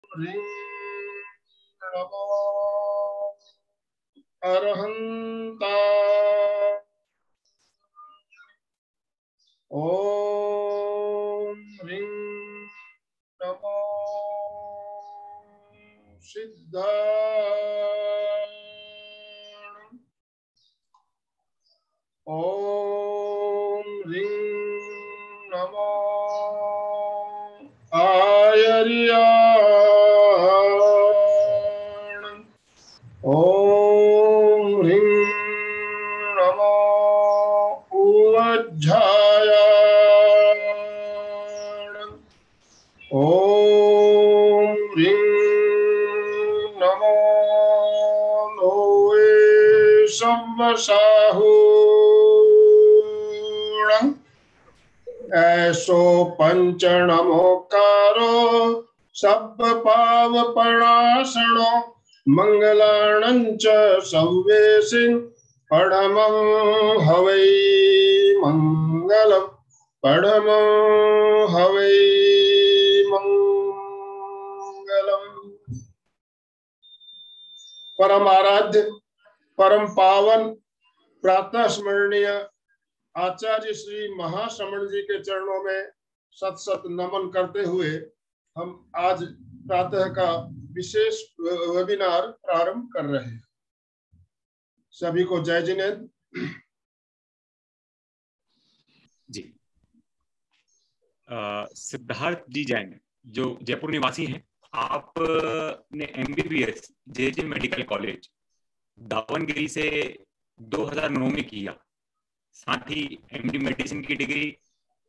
ह्रीं नमो अरहन्ता ॐ ह्रीं नमो सिद्धाय ॐ ह्रीं नमो आयर्याण ॐ ह्रीं नमो उवज्झायाण ॐ ह्रीं नमो लोवे संवसाहूण ऐसो पंचनमोकारो सब पावपणासनो मंगलाणंच सव्वेसिं पढ़मं हवै मंगलम पढ़मं हवै मंगलम। परम आराध्य परम पावन प्रातः स्मरणीय आचार्य श्री महाश्रमण जी के चरणों में सत सत नमन करते हुए हम आज प्रातः का विशेष वेबिनार प्रारंभ कर रहे हैं। सभी को जय जिनेन्द्र जी। सिद्धार्थ जी जैन जो जयपुर निवासी हैं, आपने MBBS JJ medical college Davanagere से 2009 में किया। साथ ही MD मेडिसिन की degree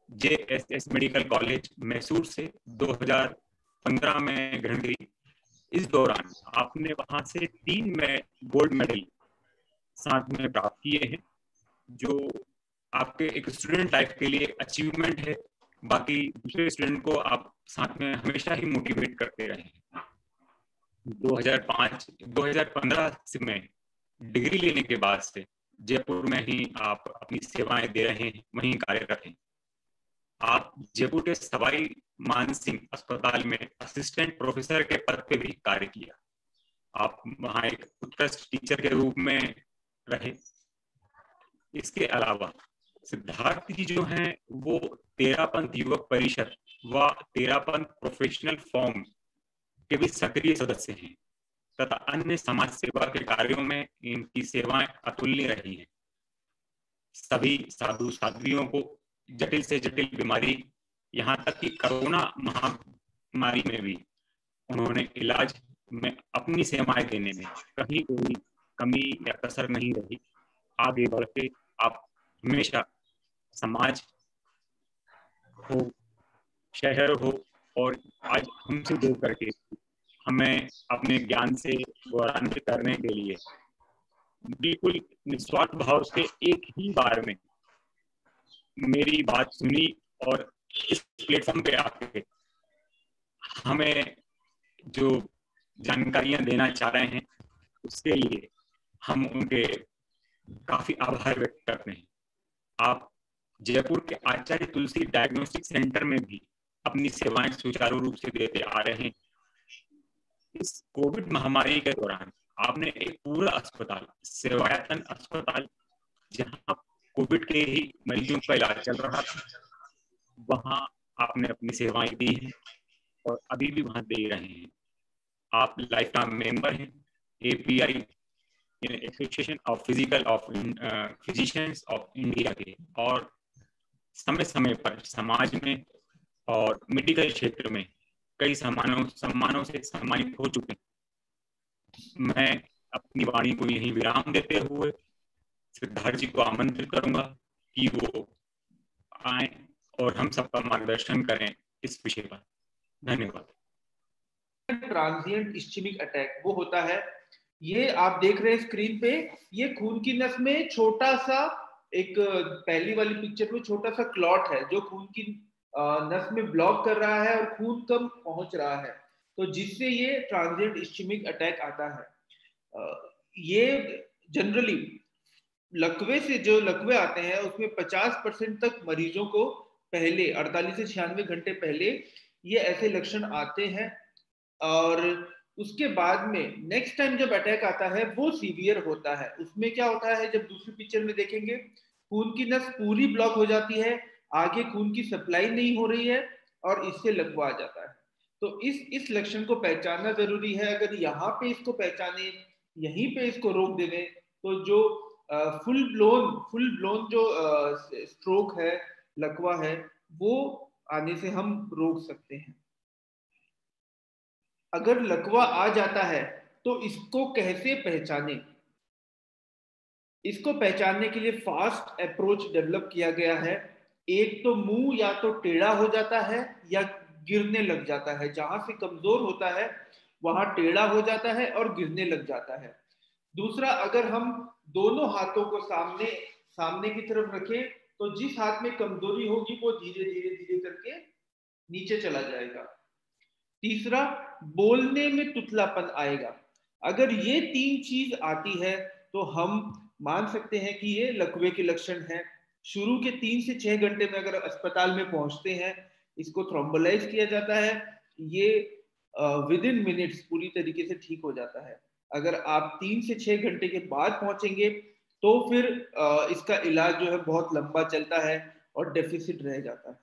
JSS medical college Mysore से 2015 में ग्रहण की। इस दौरान आपने वहां से 3 में गोल्ड मेडल साथ में प्राप्त किए हैं, जो आपके एक स्टूडेंट लाइफ के लिए अचीवमेंट है। बाकी दूसरे स्टूडेंट को आप साथ में हमेशा ही मोटिवेट करते रहे। 2015 से में डिग्री लेने के बाद से जयपुर में ही आप अपनी सेवाएं दे रहे हैं, वहीं कार्यरत हैं। आप जयपुर के सवाई मानसिंह अस्पताल में असिस्टेंट प्रोफेसर के पद पे भी कार्य किया। आप वहां एक उत्कृष्ट टीचर के रूप में रहे। इसके अलावा सिद्धार्थ जी जो हैं वो तेरापंथ युवक परिषद व तेरापंथ प्रोफेशनल फॉर्म के भी सक्रिय सदस्य हैं तथा अन्य समाज सेवा के कार्यों में इनकी सेवाएं अतुलनीय रही हैं। सभी साधु साध्वियों को जटिल से जटिल बीमारी, यहाँ तक कि कोरोना महामारी में भी उन्होंने इलाज में अपनी सेवाएं देने में कहीं कोई कमी या कसर नहीं रही। आगे बढ़ के आप हमेशा समाज हो, शहर हो और आज हमसे दूर करके हमें अपने ज्ञान से गौरवान्वित करने के लिए बिल्कुल निस्वार्थ भाव से एक ही बार में मेरी बात सुनी और इस प्लेटफॉर्म पे आके हमें जो जानकारियां देना चाह रहे हैं उसके लिए हम उनके काफी आभार व्यक्त करते हैं। आप जयपुर के आचार्य तुलसी डायग्नोस्टिक सेंटर में भी अपनी सेवाएं सुचारू रूप से देते आ रहे हैं। इस कोविड महामारी के दौरान आपने एक पूरा अस्पताल, सेवायतन अस्पताल, जहां कोविड के ही मरीजों का इलाज चल रहा था, वहां आपने अपनी सेवाएं दी हैं और अभी भी वहां दे रहे हैं। आप लाइफ टाइम मेंबर हैं API association of physicians of India के, और समय समय पर समाज में और मेडिकल क्षेत्र में कई सम्मानों से सम्मानित हो चुके हैं। मैं अपनी वाणी को यहीं विराम देते हुए सिद्धार्थ जी को आमंत्रित करूंगा कि वो आए और हम सबका मार्गदर्शन करें इस विषय पर। धन्यवाद। ट्रांजिएंट इस्चेमिक अटैक वो होता है, ये आप देख रहे हैं स्क्रीन पे, ये खून की नस में छोटा सा एक, पहली वाली पिक्चर में छोटा सा क्लॉट है जो खून की नस में ब्लॉक कर रहा है और खून कम पहुंच रहा है, तो जिससे ये ट्रांजिएंट इस्चेमिक अटैक आता है। ये जनरली लकवे से जो लकवे आते हैं उसमें 50% तक मरीजों को पहले 48 से 96 घंटे पहले ये ऐसे लक्षण आते हैं। और उसके बाद में नेक्स्ट टाइम जब अटैक आता है वो सीवियर होता है। उसमें क्या होता है, जब दूसरी पिक्चर में देखेंगे खून की नस पूरी ब्लॉक हो जाती है, आगे खून की सप्लाई नहीं हो रही है और इससे लकवा आ जाता है। तो इस लक्षण को पहचानना जरूरी है। अगर यहाँ पे इसको पहचाने, यहीं पे इसको रोक देने, तो जो फुल ब्लोन जो स्ट्रोक है, लकवा है, वो आने से हम रोक सकते हैं। अगर लकवा आ जाता है तो इसको कैसे पहचाने? इसको पहचानने के लिए फास्ट अप्रोच डेवलप किया गया है। एक तो मुंह या तो टेढ़ा हो जाता है या गिरने लग जाता है, जहां से कमजोर होता है वहां टेढ़ा हो जाता है और गिरने लग जाता है। दूसरा, अगर हम दोनों हाथों को सामने सामने की तरफ रखें तो जिस हाथ में कमजोरी होगी वो धीरे धीरे धीरे करके नीचे चला जाएगा। तीसरा, बोलने में तुतलापन आएगा। अगर ये 3 चीज आती है तो हम मान सकते हैं कि ये लकवे के लक्षण है। शुरू के 3 से 6 घंटे में अगर अस्पताल में पहुंचते हैं, इसको थ्रोम्बोलाइज किया जाता है, ये विद इन मिनट्स पूरी तरीके से ठीक हो जाता है। अगर आप 3 से 6 घंटे के बाद पहुंचेंगे तो फिर इसका इलाज जो है बहुत लंबा चलता है और डेफिसिट रह जाता है।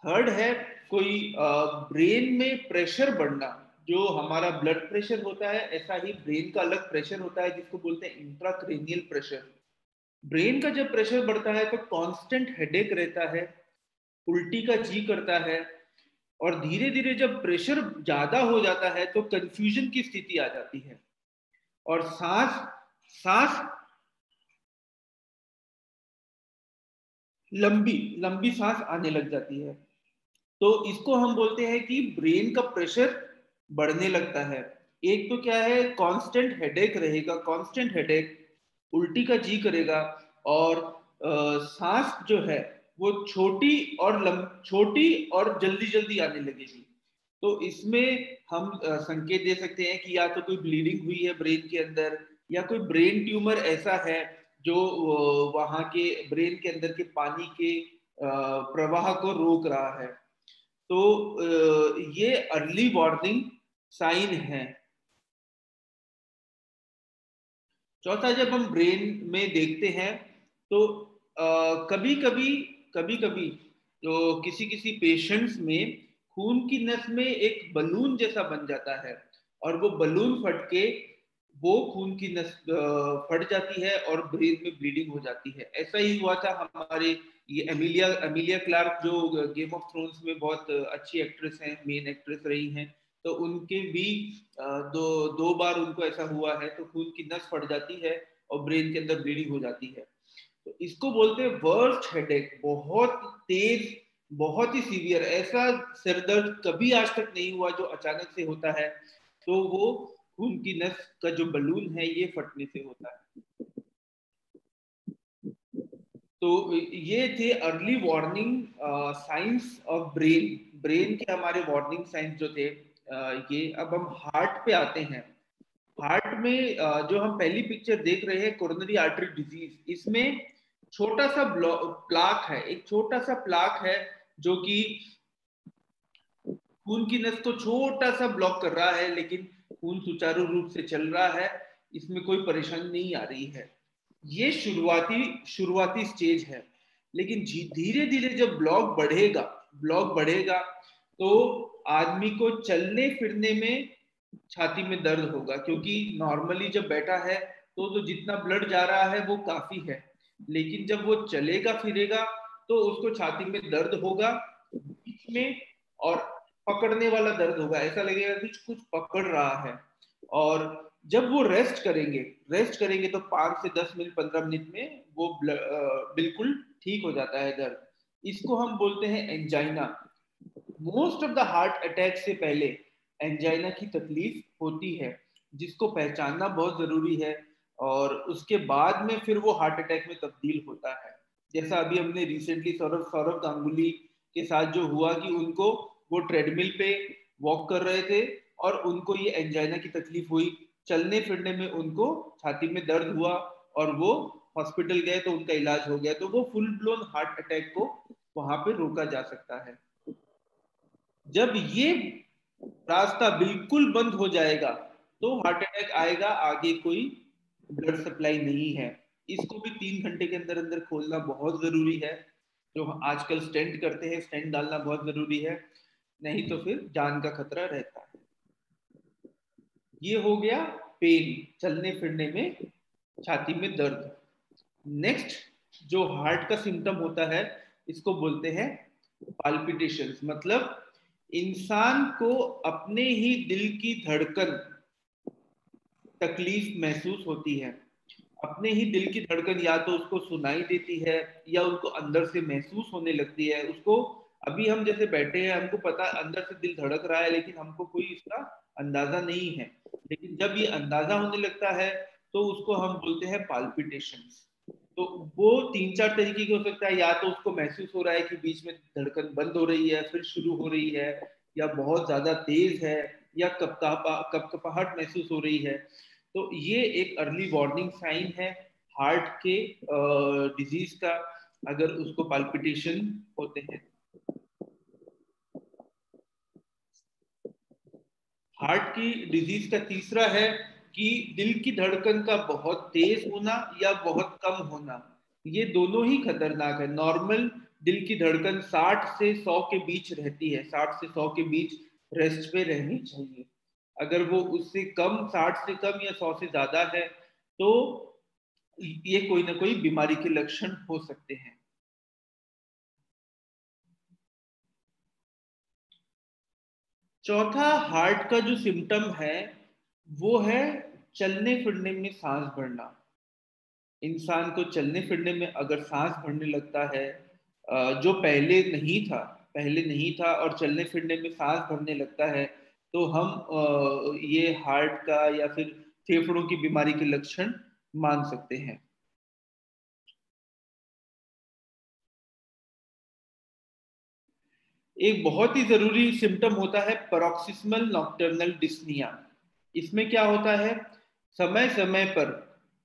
थर्ड है कोई ब्रेन में प्रेशर बढ़ना। जो हमारा ब्लड प्रेशर होता है, ऐसा ही ब्रेन का अलग प्रेशर होता है जिसको बोलते हैं इंट्राक्रेनियल प्रेशर। ब्रेन का जब प्रेशर बढ़ता है तो कांस्टेंट हेडेक रहता है, उल्टी का जी करता है, और धीरे धीरे जब प्रेशर ज्यादा हो जाता है तो कंफ्यूजन की स्थिति आ जाती है और सांस लंबी सांस आने लग जाती है। तो इसको हम बोलते हैं कि ब्रेन का प्रेशर बढ़ने लगता है। एक तो क्या है, कांस्टेंट हेडेक रहेगा, कांस्टेंट हेडेक, उल्टी का जी करेगा, और सांस जो है वो छोटी और जल्दी जल्दी आने लगेगी। तो इसमें हम संकेत दे सकते हैं कि या तो कोई ब्लीडिंग हुई है ब्रेन के अंदर, या कोई ब्रेन ट्यूमर ऐसा है जो वहां के ब्रेन के अंदर के पानी के प्रवाह को रोक रहा है। तो ये अर्ली वार्निंग साइन है। चौथा, जब हम ब्रेन में देखते हैं तो कभी कभी जो किसी पेशेंट्स में खून की नस में एक बलून जैसा बन जाता है, और वो बलून फट के वो खून की नस फट जाती है और ब्रेन में ब्लीडिंग हो जाती है। ऐसा ही हुआ था हमारे ये एमिलिया क्लार्क, जो गेम ऑफ थ्रोन्स में बहुत अच्छी एक्ट्रेस हैं, मेन एक्ट्रेस रही हैं। तो उनके भी दो बार उनको ऐसा हुआ है, तो खून की नस फट जाती है और ब्रेन के अंदर ब्लीडिंग हो जाती है। तो इसको बोलते हैं वर्स्ट हेडेक, बहुत तेज, बहुत ही सीवियर। ऐसा सिरदर्द कभी आज तक नहीं हुआ जो अचानक से होता है। तो वो खून की नस का जो बलून है ये फटने से होता है। तो ये थे early warning science of brain के हमारे वार्निंग साइंस जो थे ये। अब हम हार्ट पे आते हैं। हार्ट में जो हम पहली पिक्चर देख रहे हैं, कोरोनरी आर्टरी डिजीज, इसमें छोटा सा प्लाक है, एक छोटा सा प्लाक है जो कि खून की नस को छोटा सा ब्लॉक कर रहा है, लेकिन खून सुचारू रूप से चल रहा है, इसमें कोई परेशानी नहीं आ रही है। ये शुरुआती स्टेज है। लेकिन धीरे धीरे जब ब्लॉक बढ़ेगा तो आदमी को चलने फिरने में छाती में दर्द होगा, क्योंकि नॉर्मली जब बैठा है तो जितना ब्लड जा रहा है वो काफी है, लेकिन जब वो चलेगा फिरेगा तो उसको छाती में दर्द होगा बीच में, और पकड़ने वाला दर्द होगा, ऐसा लगेगा कि कुछ पकड़ रहा है। और जब वो रेस्ट करेंगे तो 5 से 10 मिनट 15 मिनट में वो बिल्कुल ठीक हो जाता है दर्द। इसको हम बोलते हैं angina. Most of the heart attack से पहले एंजाइना की तकलीफ होती है, जिसको पहचानना बहुत जरूरी है, और उसके बाद में फिर वो हार्ट अटैक में तब्दील होता है। जैसा अभी हमने रिसेंटली सौरव गांगुली के साथ जो हुआ कि उनको, वो ट्रेडमिल पे वॉक कर रहे थे और उनको ये एंजाइना की तकलीफ हुई, चलने फिरने में उनको छाती में दर्द हुआ और वो हॉस्पिटल गए तो उनका इलाज हो गया। तो वो फुल ब्लोन हार्ट अटैक को वहां पे रोका जा सकता है। जब ये रास्ता बिल्कुल बंद हो जाएगा तो हार्ट अटैक आएगा, आगे कोई ब्लड सप्लाई नहीं है। इसको भी 3 घंटे के अंदर अंदर खोलना बहुत जरूरी है। जो आजकल स्टेंट करते हैं, स्टेंट डालना बहुत जरूरी है, नहीं तो फिर जान का खतरा रहता है। ये हो गया पेन, चलने फिरने में, छाती में दर्द। नेक्स्ट जो हार्ट का सिम्टम होता है इसको बोलते हैं पाल्पिटेशंस। मतलब इंसान को अपने ही दिल की धड़कन तकलीफ महसूस होती है। अपने ही दिल की धड़कन या तो उसको सुनाई देती है या उसको अंदर से महसूस होने लगती है। उसको अभी हम जैसे बैठे हैं, हमको पता अंदर से दिल धड़क रहा है लेकिन हमको कोई इसका अंदाजा नहीं है। लेकिन जब ये अंदाजा होने लगता है तो उसको हम बोलते हैं पाल्पिटेशंस। तो वो 3-4 तरीके के हो सकता है। या तो उसको महसूस हो रहा है कि बीच में धड़कन बंद हो रही है फिर शुरू हो रही है, या बहुत ज्यादा तेज है, या कपकपाहट महसूस हो रही है। तो ये एक अर्ली वार्निंग साइन है हार्ट के डिजीज का, अगर उसको पाल्पिटेशन होते हैं। हार्ट की डिजीज का तीसरा है कि दिल की धड़कन का बहुत तेज होना या बहुत कम होना। ये दोनों ही खतरनाक है। नॉर्मल दिल की धड़कन 60 से 100 के बीच रहती है, 60 से 100 के बीच रेस्ट पे रहनी चाहिए। अगर वो उससे कम, 60 से कम या 100 से ज्यादा है तो ये कोई ना कोई बीमारी के लक्षण हो सकते हैं। चौथा हार्ट का जो सिम्टम है वो है चलने फिरने में सांस भरना। इंसान को चलने फिरने में अगर सांस भरने लगता है, जो पहले नहीं था और चलने फिरने में सांस भरने लगता है, तो हम ये हार्ट का या फिर फेफड़ों की बीमारी के लक्षण मान सकते हैं। एक बहुत ही जरूरी सिम्टम होता है पैरोक्सिस्मल नॉक्टर्नल डिस्निया। इसमें क्या होता है, समय समय पर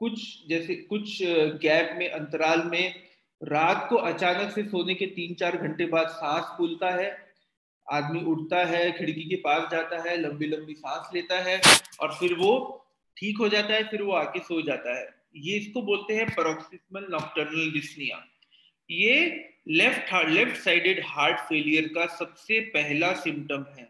कुछ गैप में, अंतराल में, रात को अचानक से सोने के 3-4 घंटे बाद सांस फूलता है, आदमी उठता है, खिड़की के पास जाता है, लंबी लंबी सांस लेता है और फिर वो ठीक हो जाता है, फिर वो आके सो जाता है। ये इसको बोलते हैं पैरोक्सिस्मल नॉक्टर्नल डिस्निया। ये लेफ्ट साइडेड हार्ट फेलियर का सबसे पहला सिम्टम है।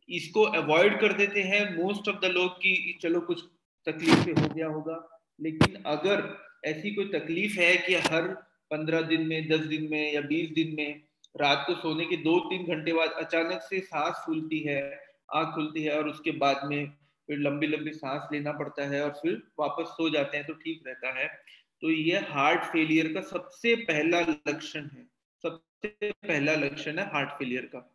इसको अवॉइड कर देते हैं मोस्ट ऑफ द लोग कि चलो कुछ तकलीफ हो गया होगा। लेकिन अगर ऐसी कोई तकलीफ है कि हर 15 दिन में, 10 दिन में या 20 दिन में रात को सोने के 2-3 घंटे बाद अचानक से सांस फूलती है, आंख खुलती है और उसके बाद में फिर लंबी लंबी सांस लेना पड़ता है और फिर वापस सो जाते हैं तो ठीक रहता है, तो ये हार्ट फेलियर का सबसे पहला लक्षण है। सबसे पहला लक्षण है हार्ट फेलियर का।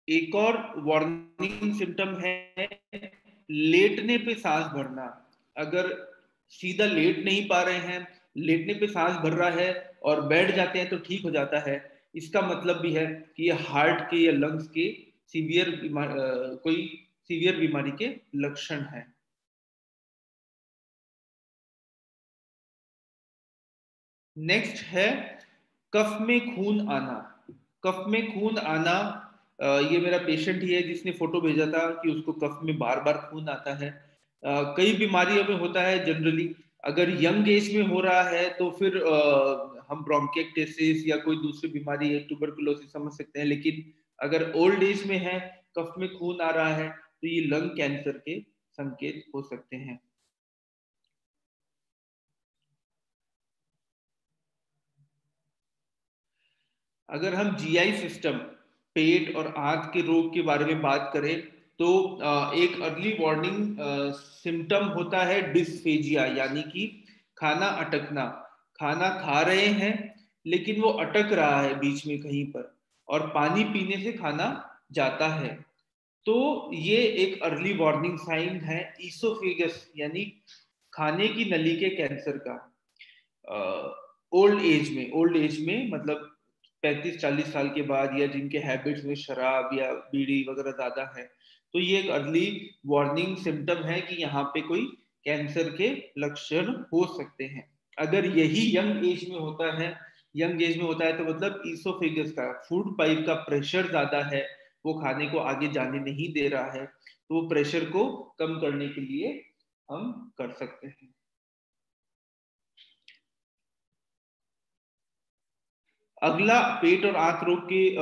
एक और वार्निंग सिम्टम है लेटने पे सांस भरना। अगर सीधा लेट नहीं पा रहे हैं, लेटने पे सांस भर रहा है और बैठ जाते हैं तो ठीक हो जाता है, इसका मतलब भी है कि ये हार्ट के या लंग्स के कोई सीवियर बीमारी के लक्षण है। नेक्स्ट है कफ में खून आना। कफ में खून आना, ये मेरा पेशेंट ही है जिसने फोटो भेजा था कि उसको कफ में बार बार खून आता है। कई बीमारियों में होता है जनरली। अगर यंग एज में हो रहा है तो फिर हम ब्रोंकिएक्टेसिस या कोई दूसरी बीमारी है, ट्यूबरकुलोसिस समझ सकते हैं। लेकिन अगर ओल्ड एज में है, कफ में खून आ रहा है, तो ये लंग कैंसर के संकेत हो सकते हैं। अगर हम जीआई सिस्टम, पेट और आंत के रोग के बारे में बात करें तो एक अर्ली वार्निंग सिम्टम होता है डिस्फेजिया, यानी कि खाना अटकना। खाना खा रहे हैं लेकिन वो अटक रहा है बीच में कहीं पर, और पानी पीने से खाना जाता है। तो ये एक अर्ली वार्निंग साइन है ईसोफेगस यानी खाने की नली के कैंसर का। ओल्ड एज में मतलब 35-40 साल के बाद, या जिनके हैबिट्स में शराब या बीड़ी वगैरह ज्यादा है, तो ये एक अर्ली वार्निंग सिम्टम है कि यहाँ पे कोई कैंसर के लक्षण हो सकते हैं। अगर यही यंग एज में होता है तो मतलब ईसोफेगस का फूड पाइप का प्रेशर ज्यादा है, वो खाने को आगे जाने नहीं दे रहा है, तो वो प्रेशर को कम करने के लिए हम कर सकते हैं। अगला पेट और आंत रोग की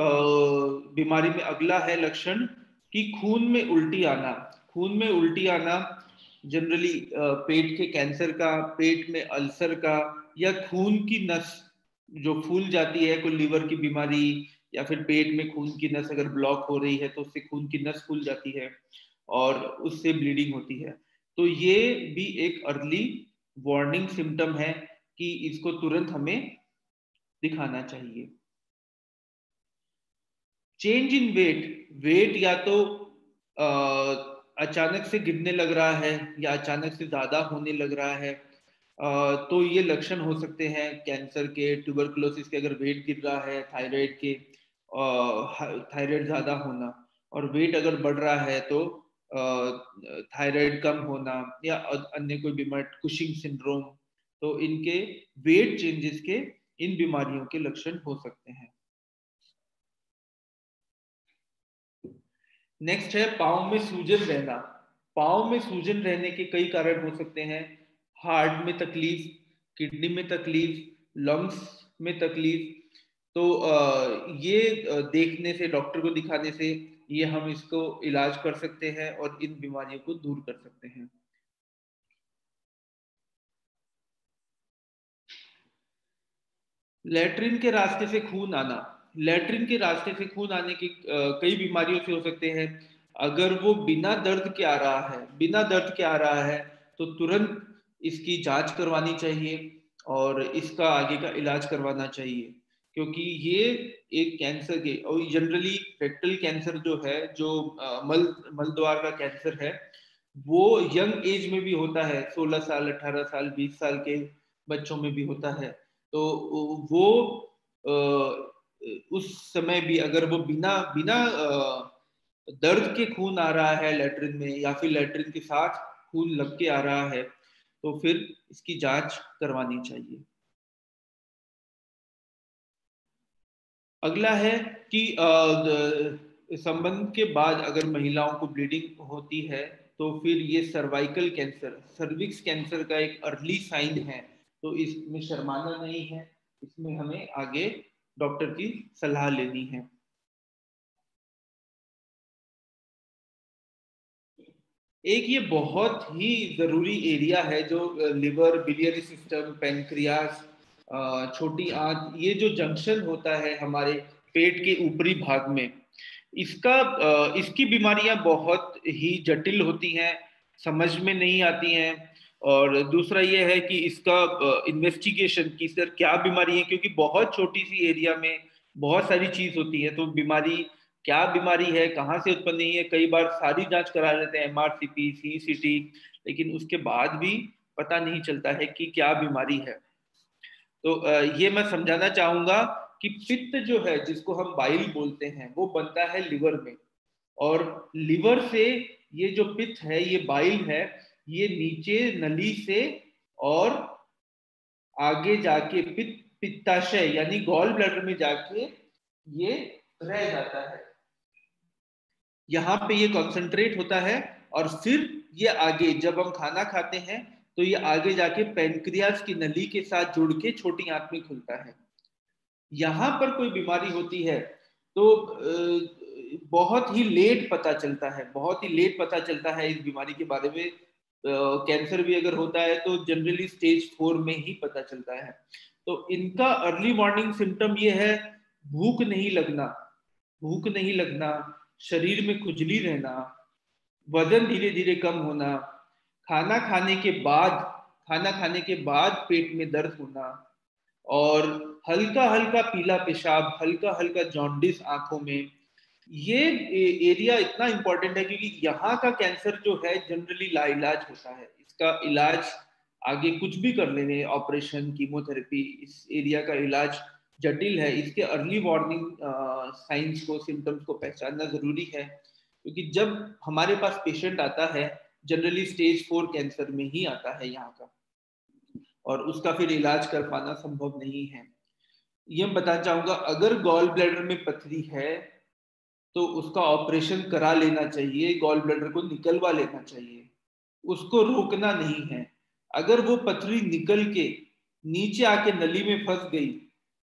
बीमारी में अगला है लक्षण कि खून में उल्टी आना। खून में उल्टी आना जनरली पेट के कैंसर का, पेट में अल्सर का, या खून की नस जो फूल जाती है, कोई लीवर की बीमारी, या फिर पेट में खून की नस अगर ब्लॉक हो रही है तो उससे खून की नस फूल जाती है और उससे ब्लीडिंग होती है। तो ये भी एक अर्ली वार्निंग सिम्टम है कि इसको तुरंत हमें दिखाना चाहिए। चेंज इन वेट या तो अचानक से गिरने लग रहा है या अचानक से ज्यादा होने लग रहा है, तो ये लक्षण हो सकते हैं कैंसर के, ट्यूबरकुलोसिस के। अगर वेट गिर रहा है, थायराइड के, थायराइड ज्यादा होना, और वेट अगर बढ़ रहा है तो थायराइड कम होना, या अन्य कोई बीमारी, कुशिंग सिंड्रोम, तो इनके वेट चेंजेस के इन बीमारियों के लक्षण हो सकते हैं। नेक्स्ट है पाँव में सूजन रहना। पाँव में सूजन रहने के कई कारण हो सकते हैं। हार्ट में तकलीफ, किडनी में तकलीफ, लंग्स में तकलीफ। तो ये देखने से, डॉक्टर को दिखाने से ये हम इसको इलाज कर सकते हैं और इन बीमारियों को दूर कर सकते हैं। लैट्रिन के रास्ते से खून आना। लैट्रिन के रास्ते से खून आने की कई बीमारियों से हो सकते हैं। अगर वो बिना दर्द के आ रहा है तो तुरंत इसकी जांच करवानी चाहिए और इसका आगे का इलाज करवाना चाहिए, क्योंकि ये एक कैंसर के, और जनरली रेक्टल कैंसर जो है, जो मल द्वार का कैंसर है, वो यंग एज में भी होता है। 16 साल, 18 साल, 20 साल के बच्चों में भी होता है। तो वो उस समय भी अगर वो बिना बिना दर्द के खून आ रहा है लैट्रिन में, या फिर लैट्रिन के साथ खून लग के आ रहा है, तो फिर इसकी जांच करवानी चाहिए। अगला है कि संबंध के बाद अगर महिलाओं को ब्लीडिंग होती है तो फिर ये सर्वाइकल कैंसर, सर्विक्स कैंसर का एक अर्ली साइन है। तो इसमें शर्माना नहीं है, इसमें हमें आगे डॉक्टर की सलाह लेनी है। एक ये बहुत ही जरूरी एरिया है जो लिवर, बिलियरी सिस्टम, पेनक्रियास, छोटी आंत, ये जो जंक्शन होता है हमारे पेट के ऊपरी भाग में, इसकी बीमारियां बहुत ही जटिल होती हैं, समझ में नहीं आती हैं। और दूसरा ये है कि इसका इन्वेस्टिगेशन की सर क्या बीमारी है, क्योंकि बहुत छोटी सी एरिया में बहुत सारी चीज होती है, तो बीमारी क्या बीमारी है, कहाँ से उत्पन्न हुई है, कई बार सारी जांच करा लेते हैं, MRCP, CCT, लेकिन उसके बाद भी पता नहीं चलता है कि क्या बीमारी है। तो ये मैं समझाना चाहूंगा कि पित्त जो है, जिसको हम बाइल बोलते हैं, वो बनता है लिवर में, और लिवर से ये जो पित्त है, ये बाइल है, ये नीचे नली से और आगे जाके पित्ताशय यानी गॉल ब्लैडर में जाके ये रह जाता है, यहाँ पे ये कॉन्सेंट्रेट होता है, और फिर ये आगे जब हम खाना खाते हैं तो ये आगे जाके पेनक्रियास की नली के साथ जुड़ के छोटी आंत में खुलता है। यहाँ पर कोई बीमारी होती है तो बहुत ही लेट पता चलता है, बहुत ही लेट पता चलता है इस बीमारी के बारे में। कैंसर भी अगर होता है तो जनरली स्टेज 4 में ही पता चलता है। तो इनका अर्ली वार्निंग सिम्टम ये है: भूख नहीं लगना, शरीर में खुजली रहना, वजन धीरे धीरे कम होना, खाना खाने के बाद पेट में दर्द होना, और हल्का हल्का पीला पेशाब, हल्का हल्का जॉन्डिस आंखों में। ये एरिया इतना इंपॉर्टेंट है क्योंकि यहाँ का कैंसर जो है जनरली लाइलाज होता है। इसका इलाज आगे कुछ भी कर लेंगे, ऑपरेशन, कीमोथेरेपी, इस एरिया का इलाज जटिल है। इसके अर्ली वार्निंग साइंस को, सिम्टम्स को पहचानना जरूरी है, क्योंकि जब हमारे पास पेशेंट आता है जनरली स्टेज 4 कैंसर में ही आता है यहाँ का, और उसका फिर इलाज कर पाना संभव नहीं है। ये मैं बताना चाहूंगा, अगर गॉल ब्लैडर में पथरी है तो उसका ऑपरेशन करा लेना चाहिए, गॉल ब्लैडर को निकलवा लेना चाहिए, उसको रोकना नहीं है। अगर वो पथरी निकल के नीचे आके नली में फंस गई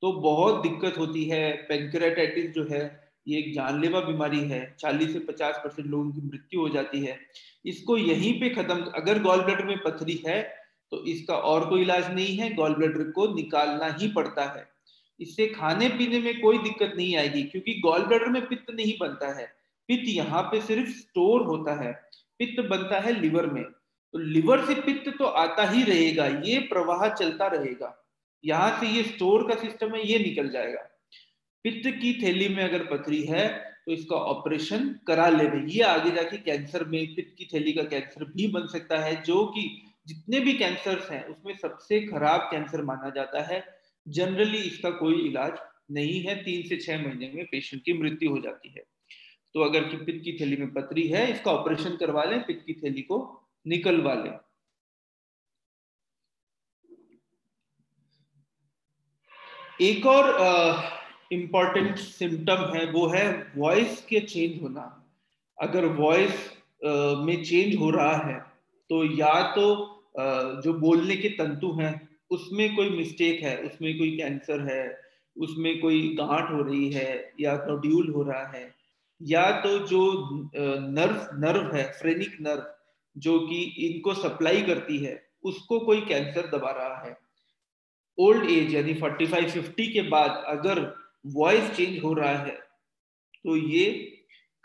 तो बहुत दिक्कत होती है। पैंक्रेटाइटिस जो है ये एक जानलेवा बीमारी है, 40 से 50% लोगों की मृत्यु हो जाती है। इसको यहीं पे खत्म, अगर गॉल ब्लैडर में पथरी है तो इसका और कोई इलाज नहीं है, गॉल ब्लैडर को निकालना ही पड़ता है। इससे खाने पीने में कोई दिक्कत नहीं आएगी, क्योंकि गॉल ब्लैडर में पित्त नहीं बनता है, पित्त यहाँ पे सिर्फ स्टोर होता है, पित्त बनता है लिवर में। तो लिवर से पित्त तो आता ही रहेगा, ये प्रवाह चलता रहेगा, यहाँ से ये स्टोर का सिस्टम है, ये निकल जाएगा। पित्त की थैली में अगर पथरी है तो इसका ऑपरेशन करा लेना, ये आगे जाके कैंसर में पित्त की थैली का कैंसर भी बन सकता है, जो कि जितने भी कैंसर्स हैं उसमें सबसे खराब कैंसर माना जाता है। जनरली इसका कोई इलाज नहीं है, 3 से 6 महीने में पेशेंट की मृत्यु हो जाती है। तो अगर पित्त की थैली में पथरी है, इसका ऑपरेशन करवा लें, पित्त की थैली को निकलवा लें। एक और इम्पॉर्टेंट सिम्टम है, वो है वॉइस के चेंज होना। अगर वॉइस में चेंज हो रहा है तो या तो जो बोलने के तंतु हैं उसमें कोई मिस्टेक है, उसमें कोई कैंसर है, उसमें कोई गांठ हो रही है या नोड्यूल हो रहा है, या तो जो नर्व है, फ्रेनिक नर्व जो कि इनको सप्लाई करती है, उसको कोई कैंसर दबा रहा है। ओल्ड एज यानी 45-50 के बाद अगर वॉइस चेंज हो रहा है तो ये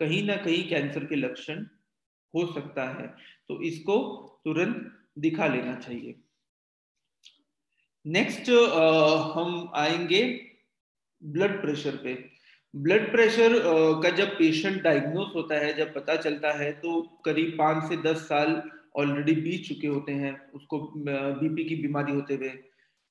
कहीं ना कहीं कैंसर के लक्षण हो सकता है, तो इसको तुरंत दिखा लेना चाहिए। नेक्स्ट हम आएंगे ब्लड प्रेशर पे। ब्लड प्रेशर का जब पेशेंट डायग्नोस होता है, जब पता चलता है, तो करीब 5 से 10 साल ऑलरेडी बीत चुके होते हैं उसको बीपी की बीमारी होते हुए।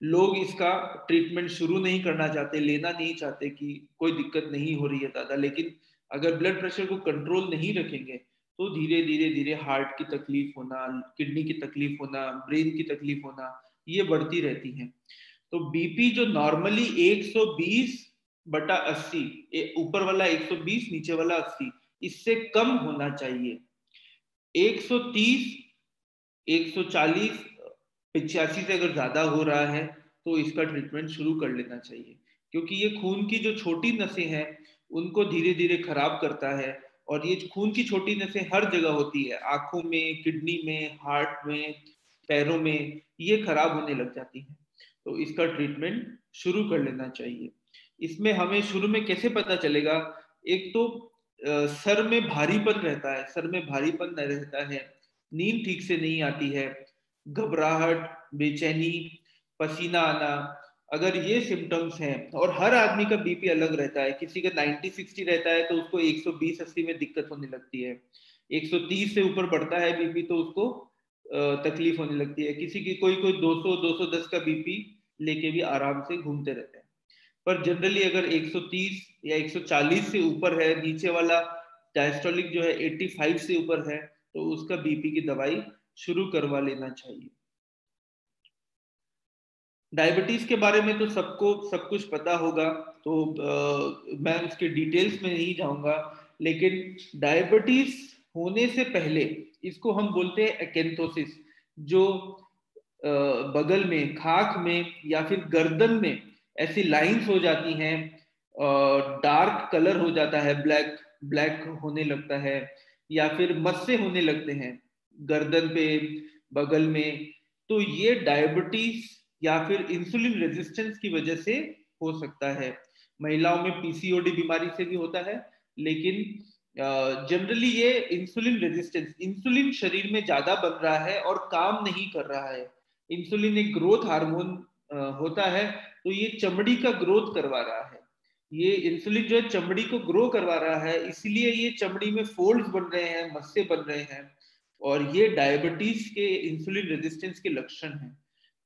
लोग इसका ट्रीटमेंट शुरू नहीं करना चाहते, लेना नहीं चाहते कि कोई दिक्कत नहीं हो रही है दादा, लेकिन अगर ब्लड प्रेशर को कंट्रोल नहीं रखेंगे तो धीरे धीरे धीरे हार्ट की तकलीफ होना, किडनी की तकलीफ होना, ब्रेन की तकलीफ होना, ये बढ़ती रहती है। तो बीपी जो नॉर्मली 120/80, ऊपर वाला 120, नीचे वाला 80, इससे कम होना चाहिए। 130, 140, 85 से अगर ज्यादा हो रहा है तो इसका ट्रीटमेंट शुरू कर लेना चाहिए, क्योंकि ये खून की जो छोटी नसें हैं उनको धीरे धीरे खराब करता है। और ये खून की छोटी नसें हर जगह होती है, आंखों में, किडनी में, हार्ट में, पैरों में, ये खराब होने लग जाती है। तो इसका ट्रीटमेंट शुरू कर लेना चाहिए। इसमें हमें शुरू में कैसे पता चलेगा? एक तो सर में भारीपन रहता है, सर में भारीपन रहता है, नींद ठीक से नहीं आती है, घबराहट, बेचैनी, पसीना आना, अगर ये सिम्टम्स हैं, और हर आदमी का बीपी अलग रहता है, किसी का 90-60 रहता है तो उसको 120-80 में दिक्कत होने लगती है, 130 से ऊपर बढ़ता है बीपी तो उसको तकलीफ होने लगती है, किसी की कोई 200-210 का बीपी लेके भी आराम से घूमते रहते हैं। पर जनरली अगर 130 या 140 से ऊपर है, नीचे वाला डायस्टोलिक जो है 85 से ऊपर है, तो उसका बीपी की दवाई शुरू करवा लेना चाहिए। डायबिटीज के बारे में तो सबको सब कुछ पता होगा, तो मैं उसके डिटेल्स में नहीं जाऊंगा, लेकिन डायबिटीज होने से पहले इसको हम बोलते हैं एकेंथोसिस, जो बगल में, खाक में या फिर गर्दन में ऐसी लाइंस हो जाती हैं, डार्क कलर हो जाता है, ब्लैक ब्लैक होने लगता है, या फिर मस्से होने लगते हैं गर्दन पे, बगल में, तो ये डायबिटीज या फिर इंसुलिन रेजिस्टेंस की वजह से हो सकता है। महिलाओं में पीसीओडी बीमारी से भी होता है, लेकिन जनरली ये इंसुलिन रेजिस्टेंस, इंसुलिन शरीर में ज्यादा बन रहा है और काम नहीं कर रहा है। इंसुलिन एक ग्रोथ हार्मोन होता है, तो ये चमड़ी का ग्रोथ करवा रहा है, ये इंसुलिन जो है चमड़ी को ग्रो करवा रहा है, इसलिए ये चमड़ी में फोल्ड्स बन रहे हैं, मस्से बन रहे हैं, और ये डायबिटीज के इंसुलिन रेजिस्टेंस के लक्षण हैं।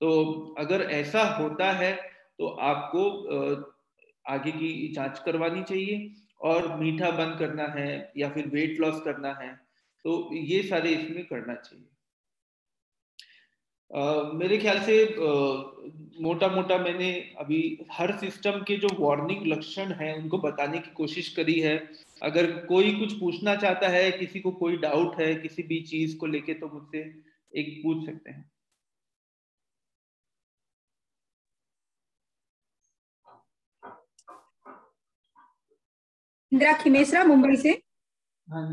तो अगर ऐसा होता है तो आपको आगे की जांच करवानी चाहिए, और मीठा बंद करना है या फिर वेट लॉस करना है, तो ये सारे इसमें करना चाहिए। मेरे ख्याल से मोटा मोटा मैंने अभी हर सिस्टम के जो वार्निंग लक्षण हैं उनको बताने की कोशिश करी है। अगर कोई कुछ पूछना चाहता है, किसी को कोई डाउट है किसी भी चीज को लेके, तो मुझसे एक पूछ सकते हैं। इंदिरा खिमेसरा, मुंबई से। हाँ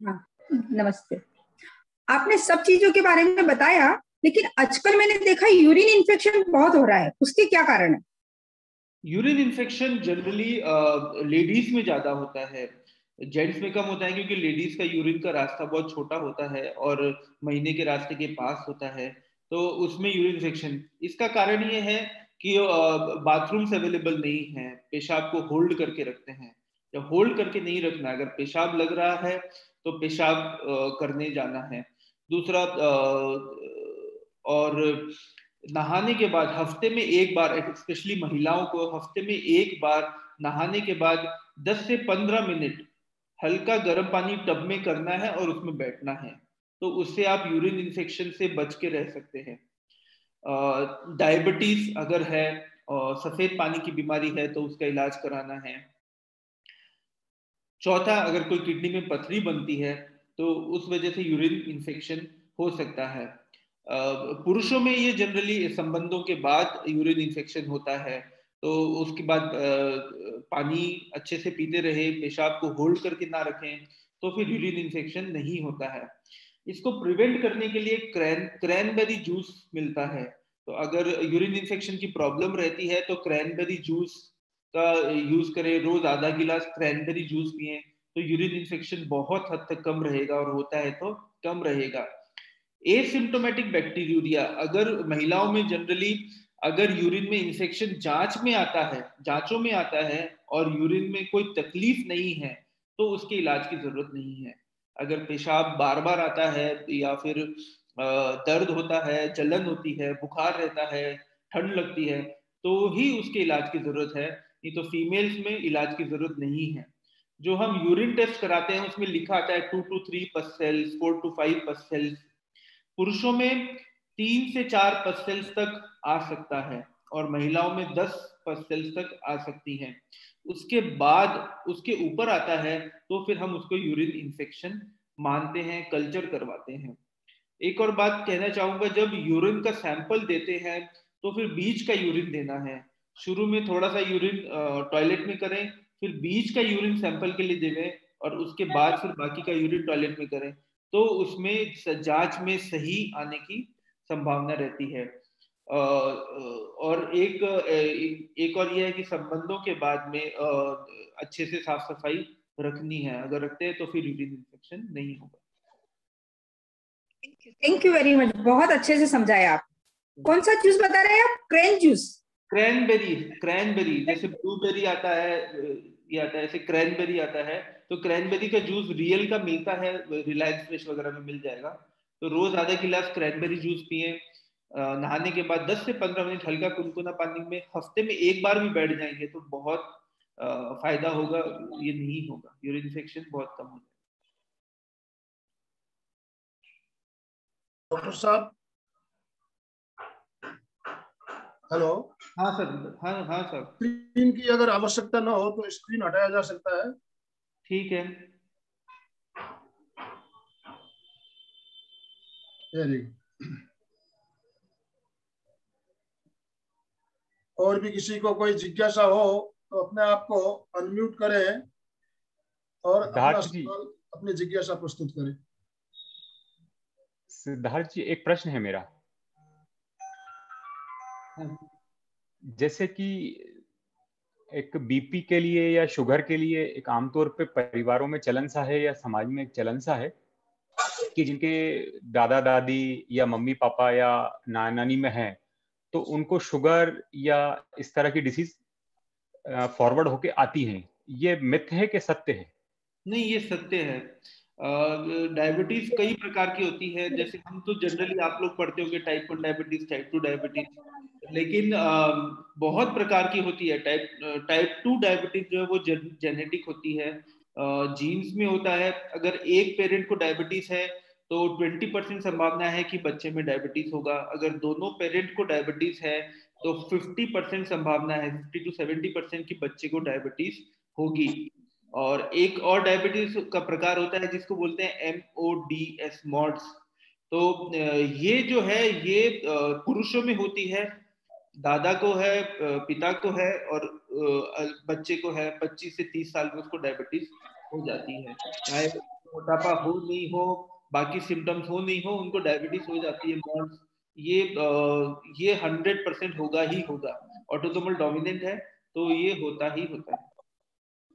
हाँ, नमस्ते। आपने सब चीजों के बारे में बताया, लेकिन आजकल मैंने देखा यूरिन इन्फेक्शन बहुत हो रहा है, उसके क्या कारण है? यूरिन इन्फेक्शन जनरली लेडीज में ज्यादा होता है, जेंट्स में कम होता है, क्योंकि लेडीज का यूरिन का रास्ता बहुत छोटा होता है और महीने के रास्ते के पास होता है, तो उसमें यूरिन इन्फेक्शन। इसका कारण ये है कि बाथरूम्स अवेलेबल नहीं है, पेशाब को होल्ड करके रखते हैं। जब होल्ड करके नहीं रखना, अगर पेशाब लग रहा है तो पेशाब करने जाना है। दूसरा और नहाने के बाद हफ्ते में एक बार, स्पेशली महिलाओं को हफ्ते में एक बार नहाने के बाद 10 से 15 मिनट हल्का गर्म पानी टब में करना है और उसमें बैठना है, तो उससे आप यूरिन इन्फेक्शन से बच के रह सकते हैं। डायबिटीज अगर है और सफेद पानी की बीमारी है तो उसका इलाज कराना है। चौथा, अगर कोई किडनी में पथरी बनती है तो उस वजह से यूरिन इन्फेक्शन हो सकता है। पुरुषों में ये जनरली संबंधों के बाद यूरिन इन्फेक्शन होता है, तो उसके बाद पानी अच्छे से पीते रहे, पेशाब को होल्ड करके ना रखें, तो फिर यूरिन इन्फेक्शन नहीं होता है। इसको प्रिवेंट करने के लिए क्रैनबेरी जूस मिलता है, तो अगर यूरिन इन्फेक्शन की प्रॉब्लम रहती है तो क्रैनबेरी जूस का यूज करें, रोज आधा गिलास क्रैनबेरी जूस पिए, तो यूरिन इन्फेक्शन बहुत हद तक कम रहेगा, और होता है तो कम रहेगा। एसिम्प्टोमेटिक बैक्टीरिया, अगर महिलाओं में जनरली अगर यूरिन में इन्फेक्शन जांच में आता है, जांचों में आता है और यूरिन में कोई तकलीफ नहीं है, तो उसके इलाज की जरूरत नहीं है। अगर पेशाब बार बार आता है या फिर दर्द होता है, जलन होती है, बुखार रहता है, ठंड लगती है, तो ही उसके इलाज की जरूरत है, नहीं तो फीमेल्स में इलाज की जरूरत नहीं है। जो हम यूरिन टेस्ट कराते हैं उसमें लिखा आता है 2 to 3 पस्सेल्स, 4 to 5 पस्सेल्स। पुरुषों में 3 से 4 पस्सेल्स तक आ सकता है और महिलाओं में 10 पस्सेल्स तक आ सकती हैं। उसके बाद उसके ऊपर आता है तो फिर हम उसको यूरिन इन्फेक्शन मानते हैं, कल्चर करवाते हैं। एक और बात कहना चाहूंगा, जब यूरिन का सैंपल देते हैं तो फिर बीच का यूरिन देना है। शुरू में थोड़ा सा यूरिन टॉयलेट में करें, फिर बीच का यूरिन सैंपल के लिए देवें, और उसके बाद फिर बाकी का यूरिन टॉयलेट में करें, तो उसमें जांच में सही आने की संभावना रहती है। और एक और यह है कि संबंधों के बाद में अच्छे से साफ सफाई रखनी है, अगर रखते हैं तो फिर यूरिन इन्फेक्शन नहीं होगा। थैंक यू वेरी मच, बहुत अच्छे से समझाया आप। कौन सा जूस बता रहे हैं आप? Crane juice? क्रैनबेरी, जैसे ब्लूबेरी आता है, ये आता है, ऐसे क्रैनबेरी आता है, तो क्रैनबेरी का जूस रियल का मिलता है, रिलायंस फ्रेश वगैरह में मिल जाएगा। तो रोज आधा गिलास क्रैनबेरी जूस पिए, नहाने के बाद 10 से 15 मिनट हल्का कुनकुना पानी में हफ्ते में एक बार भी बैठ जाएंगे तो बहुत फायदा होगा, ये नहीं होगा, यूरिन इन्फेक्शन बहुत कम हो जाएगा। डॉक्टर साहब, हेलो। हाँ सर, हाँ सर। स्क्रीन की अगर आवश्यकता ना हो तो स्क्रीन हटाया जा सकता है। ठीक है। और भी किसी को कोई जिज्ञासा हो तो अपने आप को अनम्यूट करें और अपना सवाल, अपनी जिज्ञासा प्रस्तुत करें। सिद्धार्थ जी, एक प्रश्न है मेरा। जैसे कि एक बीपी के लिए या शुगर के लिए एक आमतौर पे परिवारों में चलन सा है या समाज में एक चलन सा है कि जिनके दादा दादी या मम्मी पापा या नाना नानी में है तो उनको शुगर या इस तरह की डिसीज फॉरवर्ड होके आती हैं। ये मिथ है कि सत्य है? नहीं, ये सत्य है। डायबिटीज कई प्रकार की होती है, जैसे हम तो जनरली आप लोग पढ़ते होंगे टाइप 1 डायबिटीज, टाइप 2 डायबिटीज, लेकिन बहुत प्रकार की होती है। टाइप 2 डायबिटीज जो है वो जेनेटिक होती है, जीन्स में होता है। अगर एक पेरेंट को डायबिटीज है तो 20% संभावना है कि बच्चे में डायबिटीज होगा। अगर दोनों पेरेंट को डायबिटीज है तो 50% संभावना है, 50 to 70% की बच्चे को डायबिटीज होगी। और एक और डायबिटीज का प्रकार होता है जिसको बोलते हैं MODS, मॉड्स। तो ये जो है ये पुरुषों में होती है, दादा को है, पिता को है, और बच्चे को है 25 से 30 साल में उसको डायबिटीज हो जाती है। चाहे मोटापा हो नहीं हो, बाकी सिम्टम्स हो नहीं हो, उनको डायबिटीज हो जाती है मॉड्स। ये 100% होगा ही होगा। ऑटोसोमल डोमिनेंट है तो ये होता ही होता है।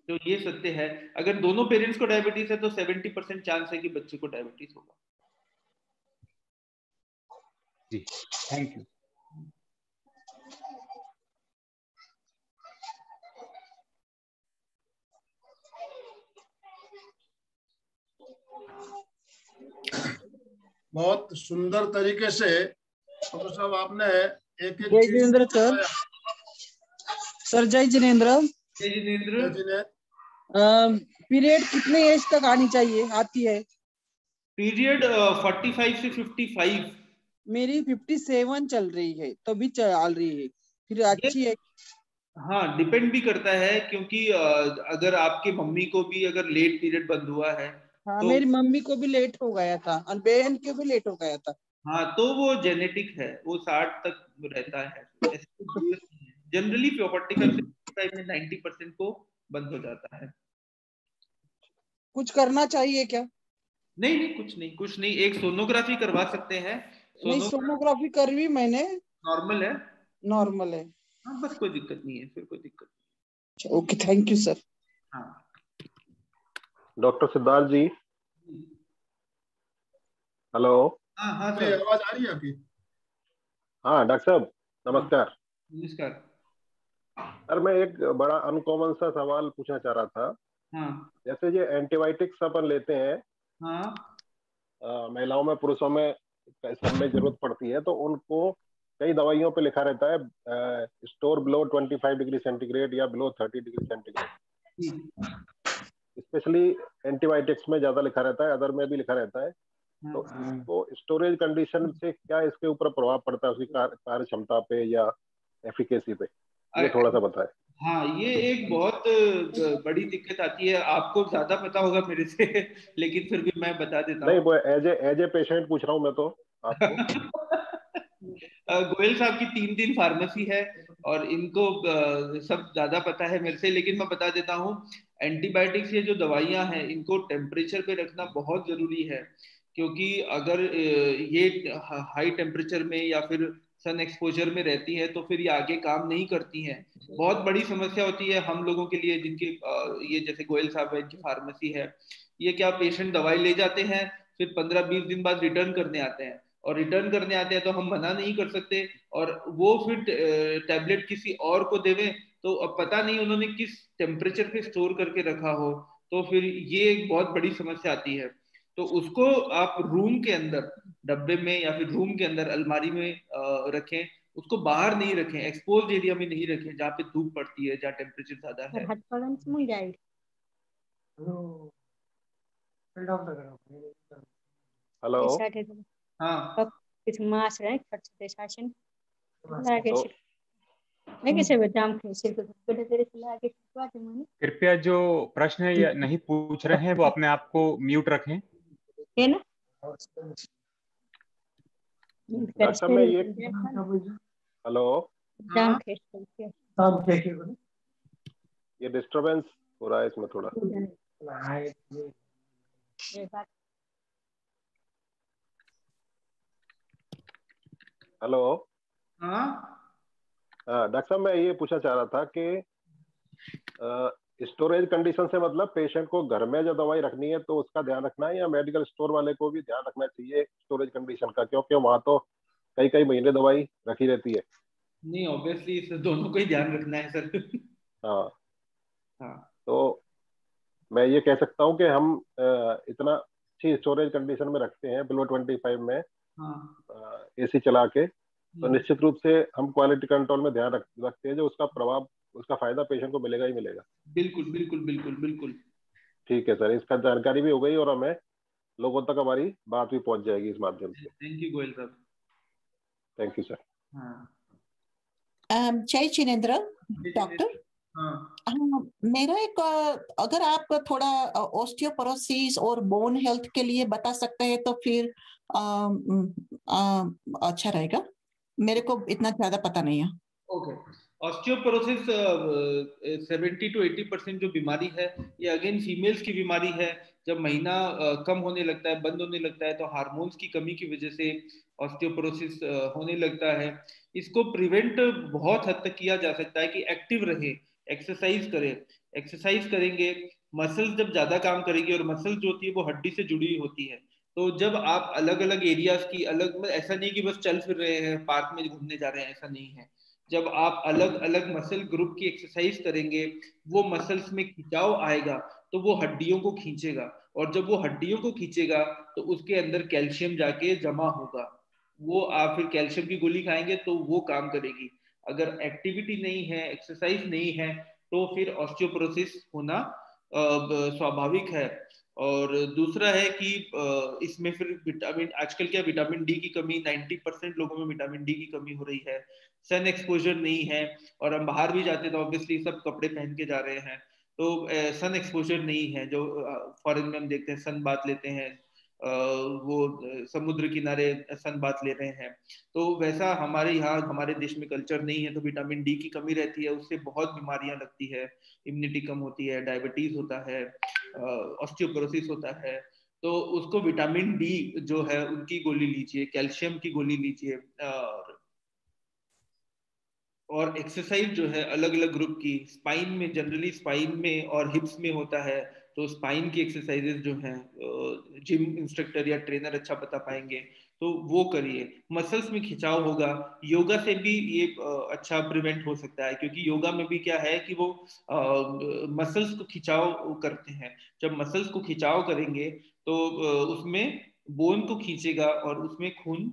तो ये सत्य है। अगर दोनों पेरेंट्स को डायबिटीज है तो 70% चांस है कि बच्चे को डायबिटीज होगा। जी, थैंक यू। बहुत सुंदर तरीके से डॉक्टर साहब आपने एक एक जय जिनेंद्र सर। सर जय जिनेंद्र। पीरियड कितने एज तक आनी चाहिए, आती है? पीरियड 45 से 55। मेरी 57 चल रही है, तो भी चल रही है, फिर अच्छी है। हाँ, डिपेंड भी करता है, क्योंकि अगर आपकी मम्मी को भी अगर लेट पीरियड बंद हुआ है, हाँ, तो मेरी मम्मी को भी लेट हो गया था और बहन को भी लेट हो गया था। हाँ, तो वो जेनेटिक है, वो 60 तक रहता है। जनरली 45 में 90% को बंद हो जाता है। कुछ करना चाहिए क्या? नहीं नहीं, कुछ नहीं। एक सोनोग्राफी करवा सकते हैं। नहीं, सोनोग्राफी करवी मैंने, नॉर्मल है। नॉर्मल है। हाँ, बस कोई दिक्कत नहीं है, फिर कोई दिक्कत नहीं। Okay, thank you sir. हाँ, डॉक्टर सिद्धार्थ जी, हेलो। हाँ सर, आवाज आ रही है आपकी? हाँ डॉक्टर साहब, नमस्कार। नमस्कार। सर, मैं एक बड़ा अनकॉमन सा सवाल पूछना चाह रहा था। हाँ जैसे ये एंटीबायोटिक्स अपन लेते हैं, हाँ महिलाओं में पुरुषों में सब में जरूरत पड़ती है, तो उनको कई दवाइयों पे लिखा रहता है स्टोर बिलो 25 डिग्री सेंटीग्रेड या below 30 degree centigrade. Specially antibiotics में ज्यादा लिखा रहता है, अदर में भी लिखा रहता है। तो इसको स्टोरेज कंडीशन से क्या इसके ऊपर प्रभाव पड़ता है, उसकी कार्य क्षमता पे या एफिकेसी पे, ये थोड़ा सा बताएं। हाँ, ये एक बहुत बड़ी दिक्कत आती है। आपको ज्यादा पता होगा मेरे से, लेकिन फिर भी मैं बता देता नहीं, हूँ। वो एज ए पेशेंट पूछ रहा हूँ मैं तो आपको। गोयल साहब की 3 फार्मेसी है और इनको सब ज्यादा पता है मेरे से, लेकिन मैं बता देता हूँ। एंटीबायोटिक्स, ये जो दवाइयां हैं, इनको टेम्परेचर पे रखना बहुत जरूरी है, क्योंकि अगर ये हाई टेम्परेचर में या फिर सन एक्सपोजर में रहती है तो फिर ये आगे काम नहीं करती हैं। बहुत बड़ी समस्या होती है हम लोगों के लिए, जिनकी ये जैसे गोयल साहब है, इनकी फार्मेसी है। ये क्या, पेशेंट दवाई ले जाते हैं, फिर 15-20 दिन बाद रिटर्न करने आते हैं, और रिटर्न करने आते हैं तो हम मना नहीं कर सकते, और वो फिर टैबलेट किसी और को देवें तो अब पता नहीं उन्होंने किस टेम्परेचर पे स्टोर करके रखा हो, तो फिर ये एक बहुत बड़ी समस्या आती है। तो उसको आप रूम के अंदर, डब्बे में या फिर रूम के अंदर अलमारी में रखें। उसको बाहर नहीं रखें, एक्सपोज एरिया में नहीं रखें जहाँ पे धूप पड़ती है, जहाँ टेम्परेचर ज्यादा है। हेलो। हाँ, कृपया जो प्रश्न या नहीं पूछ रहे हैं वो अपने आप को म्यूट रखें। डॉक्टर साहब, मैं ये हेलो, ये डिस्टरबेंस हो रहा है इसमें थोड़ा। हेलो। हाँ, डॉक्टर साहब, मैं ये पूछना चाह रहा था कि स्टोरेज कंडीशन से मतलब पेशेंट को घर में जो दवाई रखनी है तो उसका ध्यान रखना है, या मेडिकल स्टोर वाले को भी ध्यान रखना चाहिए स्टोरेज कंडीशन का, क्योंकि वहां तो कई कई महीने दवाई रखी रहती है। नहीं, ऑब्वियसली इस दोनों को ही ध्यान रखना है सर। हाँ, हाँ, तो मैं ये कह सकता हूँ कि हम इतना अच्छी स्टोरेज कंडीशन में रखते हैं बिलो 25 में, हाँ, एसी चला के, तो निश्चित रूप से हम क्वालिटी कंट्रोल में ध्यान रखते हैं, जो उसका प्रभाव, उसका फायदा पेशेंट को मिलेगा ही मिलेगा। बिल्कुल बिल्कुल बिल्कुल बिल्कुल। ठीक है सर, इसका जानकारी भी हो गई और हमें लोगों तक हमारी बात भी पहुंच जाएगी इस माध्यम से। थैंक यू गोयल साहब। Thank you sir. जय जिनेंद्र डॉक्टर। मेरा एक अगर आप थोड़ा ऑस्टियोपोरोसिस और बोन हेल्थ के लिए बता सकते हैं तो फिर अच्छा रहेगा, मेरे को इतना ज्यादा पता नहीं है। ओके, ऑस्टियोपोरोसिस 70 to 80% जो बीमारी है ये अगेन फीमेल्स की बीमारी है। जब महीना कम होने लगता है, बंद होने लगता है, तो हार्मोन्स की कमी की वजह से ऑस्टियोपोरोसिस होने लगता है। इसको प्रिवेंट बहुत हद तक किया जा सकता है कि एक्टिव रहे, एक्सरसाइज करें। एक्सरसाइज करेंगे, मसल्स जब ज्यादा काम करेगी, और मसल्स जो होती है वो हड्डी से जुड़ी हुई होती है, तो जब आप अलग अलग एरियाज की अलग, ऐसा नहीं कि बस चल फिर रहे हैं पार्क में घूमने जा रहे हैं, ऐसा नहीं है। जब आप अलग अलग मसल ग्रुप की एक्सरसाइज करेंगे, वो मसल्स में खिंचाव आएगा तो वो हड्डियों को खींचेगा, और जब वो हड्डियों को खींचेगा तो उसके अंदर कैल्शियम जाके जमा होगा। वो आप फिर कैल्शियम की गोली खाएंगे तो वो काम करेगी। अगर एक्टिविटी नहीं है, एक्सरसाइज नहीं है, तो फिर ऑस्टियोपोरोसिस होना स्वाभाविक है। और दूसरा है कि इसमें फिर विटामिन, आजकल क्या विटामिन डी की कमी, 90% लोगों में विटामिन डी की कमी हो रही है। सन एक्सपोजर नहीं है, और हम बाहर भी जाते तो ऑब्वियसली सब कपड़े पहन के जा रहे हैं, तो सन एक्सपोजर नहीं है। जो फॉरेन में हम देखते हैं सन बाथ लेते हैं, वो समुद्र किनारे सन बाथ ले रहे हैं, तो वैसा हमारे यहाँ हमारे देश में कल्चर नहीं है। तो विटामिन डी की कमी रहती है, उससे बहुत बीमारियां लगती है, इम्यूनिटी कम होती है, डायबिटीज होता है, ऑस्टियोपोरोसिस होता है। तो उसको विटामिन डी जो है उनकी गोली लीजिए, कैल्शियम की गोली लीजिए, और एक्सरसाइज जो है अलग अलग ग्रुप की, स्पाइन में, जनरली स्पाइन में और हिप्स में होता है, तो स्पाइन की एक्सरसाइजेज जो हैं जिम इंस्ट्रक्टर या ट्रेनर अच्छा बता पाएंगे, तो वो करिए। मसल्स में खिंचाव होगा, योगा से भी ये अच्छा प्रिवेंट हो सकता है, क्योंकि योगा में भी क्या है कि वो मसल्स को खिंचाव करते हैं। जब मसल्स को खिंचाव करेंगे तो उसमें बोन को खींचेगा, और उसमें खून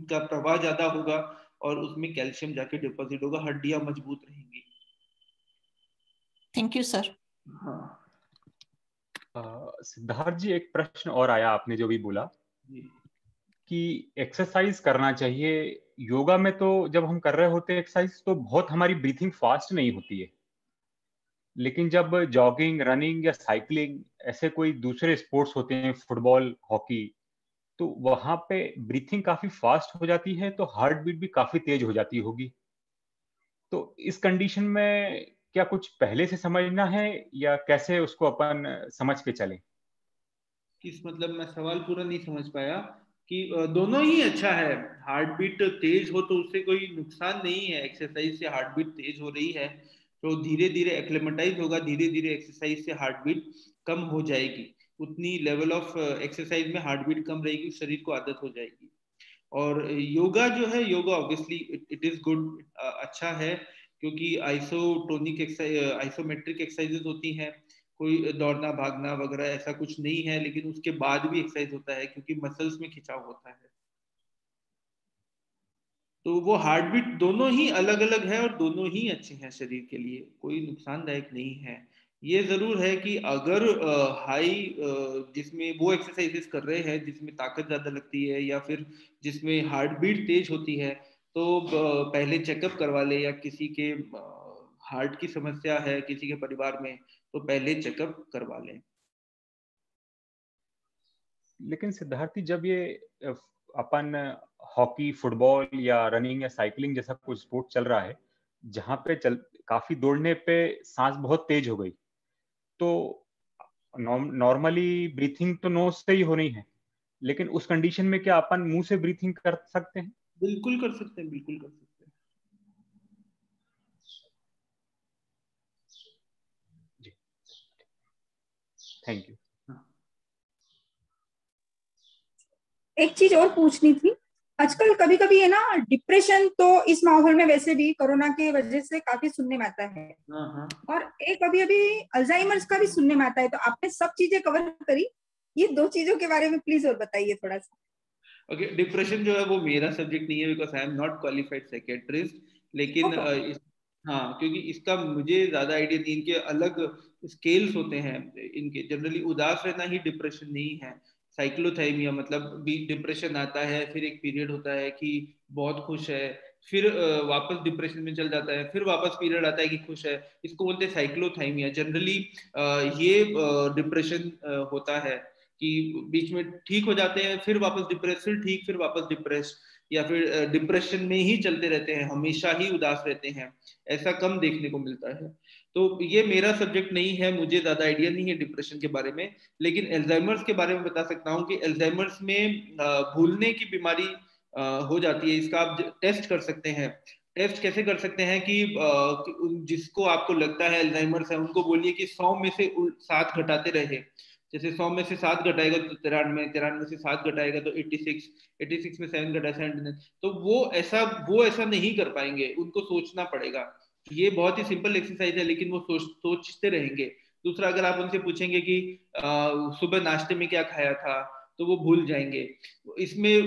का प्रवाह ज्यादा होगा, और उसमें कैल्शियम जाके डिपॉजिट होगा, हड्डियां मजबूत रहेंगी। Thank you sir. हाँ सिद्धार्थ जी, एक प्रश्न और आया आपने जो भी बोला कि एक्सरसाइज करना चाहिए। योगा में तो जब हम कर रहे होते हैं एक्सरसाइज तो बहुत हमारी ब्रीथिंग फास्ट नहीं होती है, लेकिन जब जॉगिंग, रनिंग या साइकिलिंग ऐसे कोई दूसरे स्पोर्ट्स होते हैं, फुटबॉल, हॉकी, तो वहां पे ब्रीथिंग काफी फास्ट हो जाती है, तो हार्ट बीट भी काफी तेज हो जाती होगी। तो इस कंडीशन में क्या कुछ पहले से समझना है या कैसे उसको अपन समझ के चलें? किस मतलब, मैं सवाल पूरा नहीं समझ पाया। कि दोनों ही अच्छा है। हार्ट बीट तेज हो तो उससे कोई नुकसान नहीं है, एक्सरसाइज से हार्ट बीट तेज हो रही है तो धीरे धीरे एक्लेमेटाइज होगा, धीरे धीरे एक्सरसाइज से हार्ट बीट कम हो जाएगी। उतनी लेवल ऑफ एक्सरसाइज में हार्ट बीट कम रहेगी, शरीर को आदत हो जाएगी। और योगा जो है, yoga obviously it is good, अच्छा है, क्योंकि आइसोटोनिक एक्सरसाइज, आइसोमेट्रिक एक्सरसाइजेस होती हैं। कोई दौड़ना भागना वगैरह ऐसा कुछ नहीं है, लेकिन उसके बाद भी एक्सरसाइज होता है क्योंकि मसल्स में खिंचाव होता है। तो वो हार्ट बीट दोनों ही अलग अलग है और दोनों ही अच्छे हैं शरीर के लिए, कोई नुकसानदायक नहीं है। ये जरूर है कि अगर हाई जिसमें वो एक्सरसाइजेस कर रहे हैं जिसमें ताकत ज्यादा लगती है या फिर जिसमें हार्ट बीट तेज होती है, तो पहले चेकअप करवा ले, या किसी के हार्ट की समस्या है किसी के परिवार में तो पहले चेकअप करवा लें। लेकिन सिद्धार्थी, जब ये अपन हॉकी, फुटबॉल या रनिंग या साइकिलिंग जैसा कुछ स्पोर्ट चल रहा है जहां पे काफी दौड़ने पे सांस बहुत तेज हो गई, तो नॉर्मली ब्रीथिंग तो नोज से ही होनी है, लेकिन उस कंडीशन में क्या अपन मुंह से ब्रीथिंग कर सकते हैं? बिल्कुल कर सकते हैं, बिल्कुल कर सकते हैं। जी, थैंक यू। एक चीज और पूछनी थी, आजकल कभी कभी है ना डिप्रेशन, तो इस माहौल में वैसे भी कोरोना की वजह से काफी सुनने में आता है, और एक अभी अभी अल्जाइमर्स का भी सुनने में आता है, तो आपने सब चीजें कवर करी, ये दो चीजों के बारे में प्लीज और बताइए थोड़ा सा। ओके, डिप्रेशन जो है वो मेरा सब्जेक्ट नहीं है, because I am not qualified psychiatrist, लेकिन हाँ, क्योंकि इसका मुझे ज्यादा आइडिया नहीं, इनके अलग स्केल्स होते हैं इनके, जनरली उदास रहना ही डिप्रेशन नहीं है। साइक्लोथाइमिया मतलब डिप्रेशन आता है, फिर एक पीरियड होता है कि बहुत खुश है, फिर वापस डिप्रेशन में चल जाता है, फिर वापस पीरियड आता है कि खुश है, इसको बोलते हैं साइक्लोथाइमिया। जनरली ये डिप्रेशन होता है कि बीच में ठीक हो जाते हैं, फिर वापस डिप्रेस, फिर ठीक, फिर वापस डिप्रेस, या फिर डिप्रेशन में ही चलते रहते हैं, हमेशा ही उदास रहते हैं। ऐसा कम देखने को मिलता है। तो ये मेरा सब्जेक्ट नहीं है, मुझे ज्यादा आइडिया नहीं है डिप्रेशन के बारे में, लेकिन एल्जाइमर्स के बारे में बता सकता हूँ कि एल्जाइमर्स में भूलने की बीमारी हो जाती है। इसका आप टेस्ट कर सकते हैं। टेस्ट कैसे कर सकते हैं कि जिसको आपको लगता है एल्जाइमर्स है, उनको बोलिए कि 100 में से 7 घटाते रहे। जैसे 100 में से 7 घटाएगा तो 93, 93 से 7 घटाएगा तो 86, 86 में 7 घटा 79। तो वो ऐसा नहीं कर पाएंगे, उनको सोचना पड़ेगा। ये बहुत ही सिंपल एक्सरसाइज है, लेकिन वो सोचते रहेंगे। दूसरा, अगर आप उनसे पूछेंगे कि सुबह नाश्ते में क्या खाया था, तो वो भूल जाएंगे। इसमें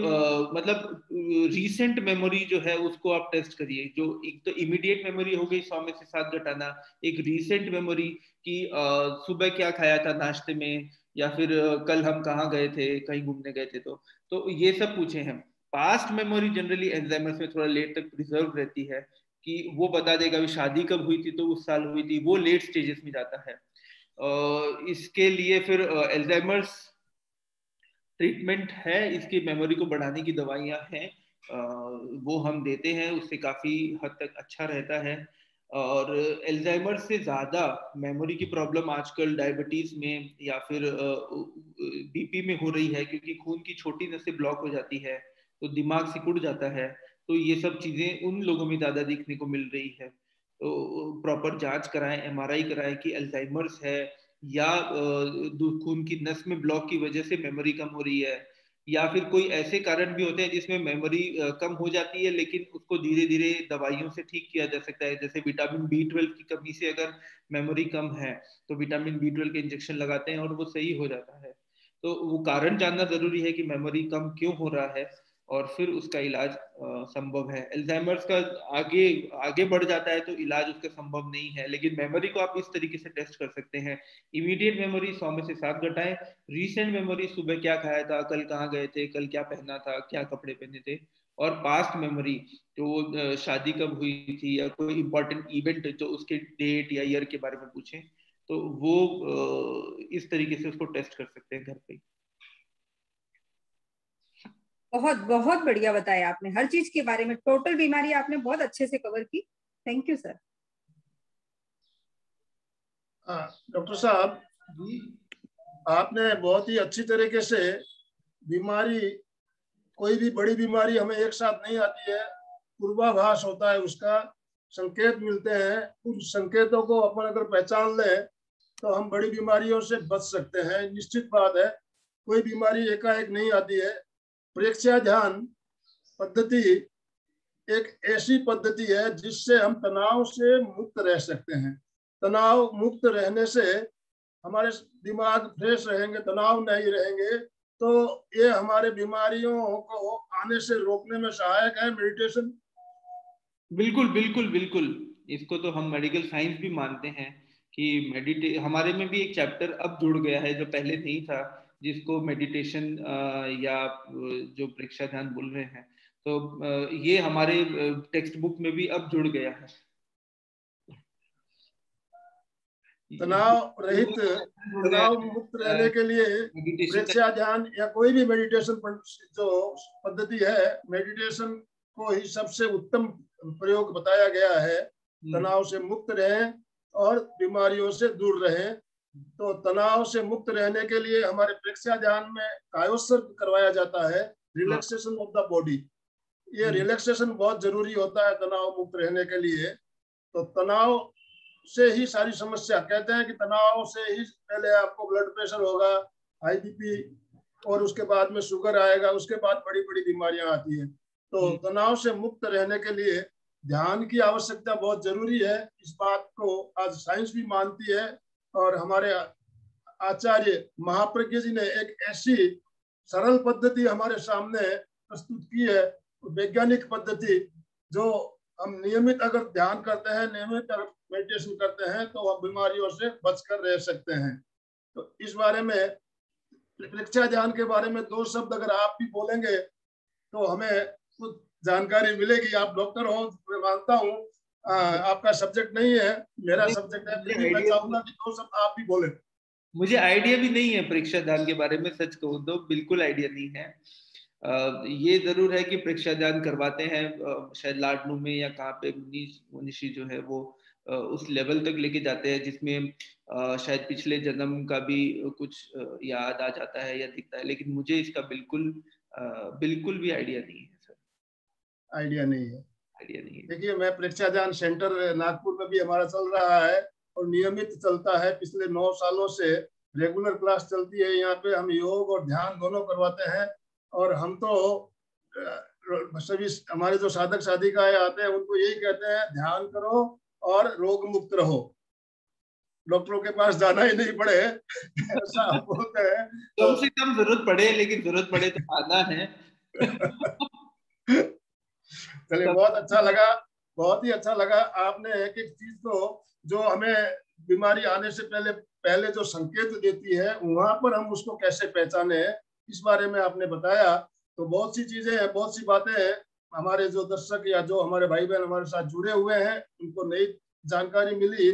मतलब रीसेंट मेमोरी जो है उसको आप टेस्ट करिए। जो एक तो इमीडिएट मेमोरी हो गई 100 में से 7 घटाना, एक रीसेंट मेमोरी कि सुबह क्या खाया था नाश्ते में, या फिर कल हम कहाँ गए थे, कहीं घूमने गए थे। तो ये सब पूछे हैं। पास्ट मेमोरी जनरली एल्जाइमर्स में थोड़ा लेट तक प्रिजर्व रहती है, कि वो बता देगा भी शादी कब हुई थी तो उस साल हुई थी, वो लेट स्टेजेस में जाता है। इसके लिए फिर एल्जाइमर्स ट्रीटमेंट है, इसकी मेमोरी को बढ़ाने की दवाइयां हैं, वो हम देते हैं, उससे काफी हद तक अच्छा रहता है। और एल्जाइमर से ज्यादा मेमोरी की प्रॉब्लम आजकल डायबिटीज में या फिर बीपी में हो रही है, क्योंकि खून की छोटी नसें ब्लॉक हो जाती है तो दिमाग सिकुड़ जाता है। तो ये सब चीजें उन लोगों में ज्यादा देखने को मिल रही है। तो प्रॉपर जांच कराएं, एमआरआई कराएं कि अल्जाइमर्स है, या खून की नस में ब्लॉक की वजह से मेमोरी कम हो रही है, या फिर कोई ऐसे कारण भी होते हैं जिसमें मेमोरी कम हो जाती है, लेकिन उसको धीरे धीरे दवाइयों से ठीक किया जा सकता है। जैसे विटामिन B12 की कमी से अगर मेमोरी कम है तो विटामिन B12 के इंजेक्शन लगाते हैं और वो सही हो जाता है। तो वो कारण जानना जरूरी है कि मेमोरी कम क्यों हो रहा है, और फिर उसका इलाज संभव है। एल्जाइमर्स का आगे आगे बढ़ जाता है तो इलाज उसका संभव नहीं है, लेकिन मेमोरी को आप इस तरीके से टेस्ट कर सकते हैं। इमीडिएट मेमोरी 100 में से 7 घटाएं, रीसेंट मेमोरी सुबह क्या खाया था, कल कहाँ गए थे, कल क्या पहना था, क्या कपड़े पहने थे, और पास्ट मेमोरी जो शादी कब हुई थी या कोई इंपॉर्टेंट इवेंट जो उसके डेट या ईयर के बारे में पूछें, तो वो इस तरीके से उसको टेस्ट कर सकते हैं घर पे। बहुत बहुत बढ़िया बताया आपने, हर चीज के बारे में टोटल बीमारी आपने बहुत अच्छे से कवर की। Thank you sir. डॉक्टर साहब, आपने बहुत ही अच्छी तरीके से बीमारी, कोई भी बड़ी बीमारी हमें एक साथ नहीं आती है, पूर्वाभास होता है, उसका संकेत मिलते हैं। उन संकेतों को अपन अगर पहचान ले तो हम बड़ी बीमारियों से बच सकते हैं। निश्चित बात है, कोई बीमारी एकाएक नहीं आती है। प्रेक्षया ध्यान पद्धति एक ऐसी पद्धति है जिससे हम तनाव से मुक्त रह सकते हैं। तनाव मुक्त रहने से हमारे दिमाग फ्रेश रहेंगे, तनाव नहीं रहेंगे, तो ये हमारे बीमारियों को आने से रोकने में सहायक है मेडिटेशन। बिल्कुल बिल्कुल बिल्कुल, इसको तो हम मेडिकल साइंस भी मानते हैं कि हमारे में भी एक चैप्टर अब जुड़ गया है जो पहले नहीं था, जिसको मेडिटेशन या जो प्रेक्षया ध्यान बोल रहे हैं। तो ये हमारे टेक्स्ट बुक में भी अब जुड़ गया है। तनाव रहित, तनाव मुक्त रहने के लिए प्रेक्षया ध्यान या कोई भी मेडिटेशन जो पद्धति है, मेडिटेशन को ही सबसे उत्तम प्रयोग बताया गया है। तनाव से मुक्त रहें और बीमारियों से दूर रहें। तो तनाव से मुक्त रहने के लिए हमारे प्रेक्षया ध्यान में कायोत्सर्ग करवाया जाता है, रिलैक्सेशन ऑफ द बॉडी। ये रिलैक्सेशन बहुत जरूरी होता है तनाव मुक्त रहने के लिए। तो तनाव से ही सारी समस्या, कहते हैं कि तनाव से ही पहले आपको ब्लड प्रेशर होगा, हाई बीपी, और उसके बाद में शुगर आएगा, उसके बाद बड़ी बड़ी बीमारियां आती है। तो तनाव से मुक्त रहने के लिए ध्यान की आवश्यकता बहुत जरूरी है। इस बात को आज साइंस भी मानती है, और हमारे आचार्य महाप्रज्ञ जी ने एक ऐसी सरल पद्धति हमारे सामने प्रस्तुत की है, वैज्ञानिक पद्धति, जो हम नियमित अगर ध्यान करते हैं, नियमित मेडिटेशन करते हैं, तो हम बीमारियों से बचकर रह सकते हैं। तो इस बारे में, परीक्षा ध्यान के बारे में 2 शब्द अगर आप भी बोलेंगे तो हमें कुछ जानकारी मिलेगी। आप डॉक्टर हो, मैं मानता हूँ, आपका सब्जेक्ट नहीं है, मेरा सब्जेक्ट है, फिर भी मैं चाहूंगा कि 2 शब्द आप भी बोले। मुझे आइडिया भी नहीं है परीक्षा दान के बारे में, सच कहूँ तो बिल्कुल आइडिया नहीं है। ये जरूर है कि परीक्षा दान करवाते हैं, शायद लाडनू में या कहाँ पे मुनीषी जो है वो उस लेवल तक लेके जाते हैं जिसमें शायद पिछले जन्म का भी कुछ याद आ जाता है या दिखता है, लेकिन मुझे इसका बिल्कुल भी आइडिया नहीं है सर। आइडिया नहीं है? आइडिया नहीं है। देखिए, मैं परीक्षा दान सेंटर नागपुर में भी हमारा चल रहा है और नियमित चलता है, पिछले 9 सालों से रेगुलर क्लास चलती है। यहाँ पे हम योग और ध्यान दोनों करवाते हैं, और हम तो सभी हमारे जो साधक साधिकाएं आते हैं उनको यही कहते हैं, ध्यान करो और रोग मुक्त रहो, डॉक्टरों के पास जाना ही नहीं पड़े, ऐसा हम बोलते हैं। कम से कम जरूरत पड़े, लेकिन जरूरत पड़े तो आना है। चलिए, बहुत अच्छा लगा, बहुत ही अच्छा लगा। आपने एक एक चीज को, जो हमें बीमारी आने से पहले जो संकेत देती है, वहां पर हम उसको कैसे पहचाने, इस बारे में आपने बताया। तो बहुत सी चीजें हैं, बहुत सी बातें हैं, हमारे जो दर्शक या जो हमारे भाई बहन हमारे साथ जुड़े हुए हैं उनको नई जानकारी मिली,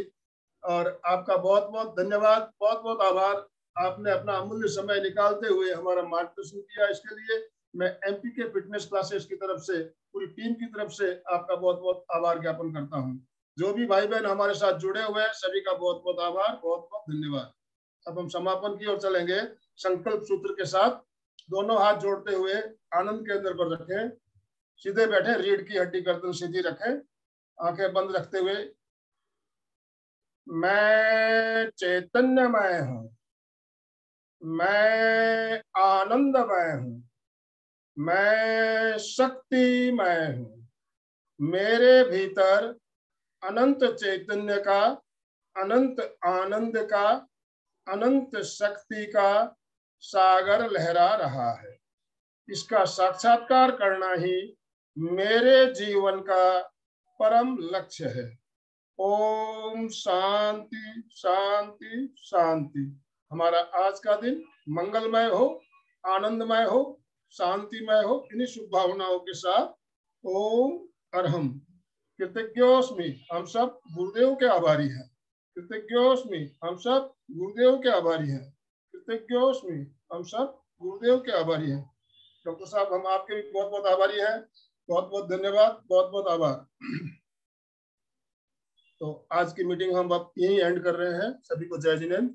और आपका बहुत बहुत धन्यवाद, बहुत बहुत आभार। आपने अपना अमूल्य समय निकालते हुए हमारा मार्गदर्शन किया, इसके लिए मैं एमपी के फिटनेस क्लासेस की तरफ से, पूरी टीम की तरफ से आपका बहुत बहुत आभार ज्ञापन करता हूं। जो भी भाई बहन हमारे साथ जुड़े हुए हैं सभी का बहुत बहुत आभार, बहुत बहुत धन्यवाद। अब हम समापन की ओर चलेंगे संकल्प सूत्र के साथ। दोनों हाथ जोड़ते हुए आनंद के अंदर पर रखें, सीधे बैठे, रीढ़ की हड्डी गर्दन सीधी रखें, आंखें बंद रखते हुए। मैं चैतन्यमय हूं, मैं आनंदमय हूं, मैं शक्तिमय हूं, मेरे भीतर अनंत चैतन्य का, अनंत आनंद का, अनंत शक्ति का सागर लहरा रहा है। इसका साक्षात्कार करना ही मेरे जीवन का परम लक्ष्य है। ओम शांति शांति शांति। हमारा आज का दिन मंगलमय हो, आनंदमय हो, शांतिमय हो। इन्हीं शुभ भावनाओं के साथ ओम अरहम। कृतज्ञोस्मि, हम सब गुरुदेव के आभारी हैं। कृतज्ञोस्मि, हम सब गुरुदेव के आभारी हैं। कृतज्ञोस्मि, हम सब गुरुदेव के आभारी हैं। डॉक्टर साहब, हम आपके भी बहुत बहुत आभारी हैं। बहुत बहुत धन्यवाद, बहुत बहुत आभार। तो आज की मीटिंग हम अब यहीं एंड कर रहे हैं। सभी को जय जिनेंद्र।